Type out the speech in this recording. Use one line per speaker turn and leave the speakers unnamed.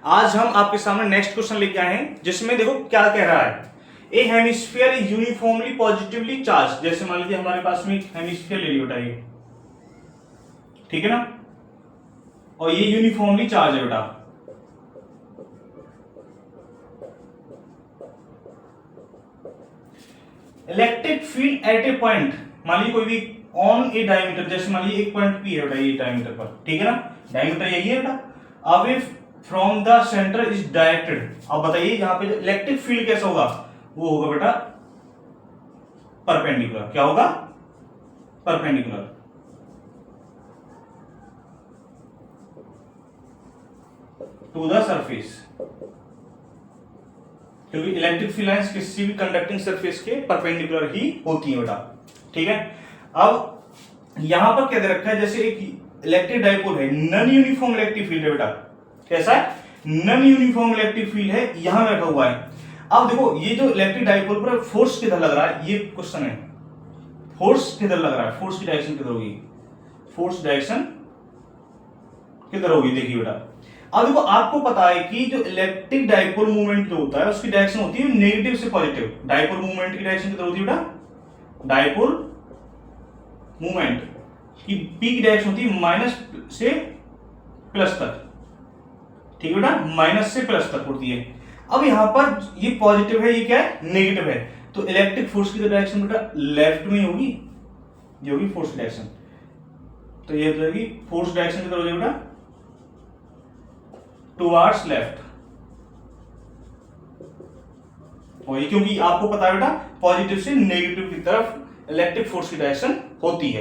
आज हम आपके सामने नेक्स्ट क्वेश्चन लेके आए हैं जिसमें देखो क्या कह रहा है, A hemisphere is uniformly positively charge. जैसे मान लीजिए हमारे पास में एक हेमिस्फीयर ले लिया बेटा, ये ठीक है ना, और ये यूनिफॉर्मली चार्ज है बेटा। Electric field at A point, मान लीजिए कोई भी ऑन ए डायमीटर, जैसे मान लीजिए एक पॉइंट पी है बेटा, ये डायमीटर पर, ठीक है ना, डायमीटर यही है बेटा, away from the centre is directed. अब बताइए यहाँ पे इलेक्ट्रिक फील्ड कैसा होगा, वो होगा बेटा परपेंडिकुलर। क्या होगा? परपेंडिकुलर। टू द सरफेस, क्योंकि इलेक्ट्रिक फील्ड लाइंस किसी भी कंडक्टिंग सरफेस के परपेंडिकुलर ही होती है बेटा, ठीक है। अब यहां पर क्या दे रखा है, जैसे एक इलेक्ट्रिक डाइपोल है, नॉन यूनिफॉर्म इलेक्ट्रिक फील्ड है बेटा। कैसा है? नॉन यूनिफॉर्म इलेक्ट्रिक फील्ड है, यहां रखा हुआ है। अब देखो ये जो इलेक्ट्रिक डाइपोल पर फोर्स किधर लग रहा है, ये क्वेश्चन है। फोर्स किधर लग रहा है, फोर्स की डायरेक्शन किधर होगी, फोर्स डायरेक्शन किधर होगी, देखिए बेटा। अब देखो आपको पता है कि जो इलेक्ट्रिक डाइपोल मूवमेंट जो होता है उसकी डायरेक्शन होती है नेगेटिव से पॉजिटिव। डाइपोल मूवमेंट की डायरेक्शन किधर होती है बेटा, डाइपोल मूवमेंट की पी की डायरेक्शन होती है माइनस से प्लस तक, ठीक है बेटा, माइनस से प्लस तक होती है। अब यहां पर ये पॉजिटिव है, ये क्या है, नेगेटिव है, तो इलेक्ट्रिक फोर्स की डायरेक्शन बेटा लेफ्ट में होगी, ये होगी फोर्स डायरेक्शन। तो ये हो जाएगी फोर्स डायरेक्शन किधर हो जाएगी बेटा, टुवर्ड्स लेफ्ट। और ये क्योंकि आपको पता है बेटा पॉजिटिव से नेगेटिव की तरफ इलेक्ट्रिक फोर्स की डायरेक्शन होती है।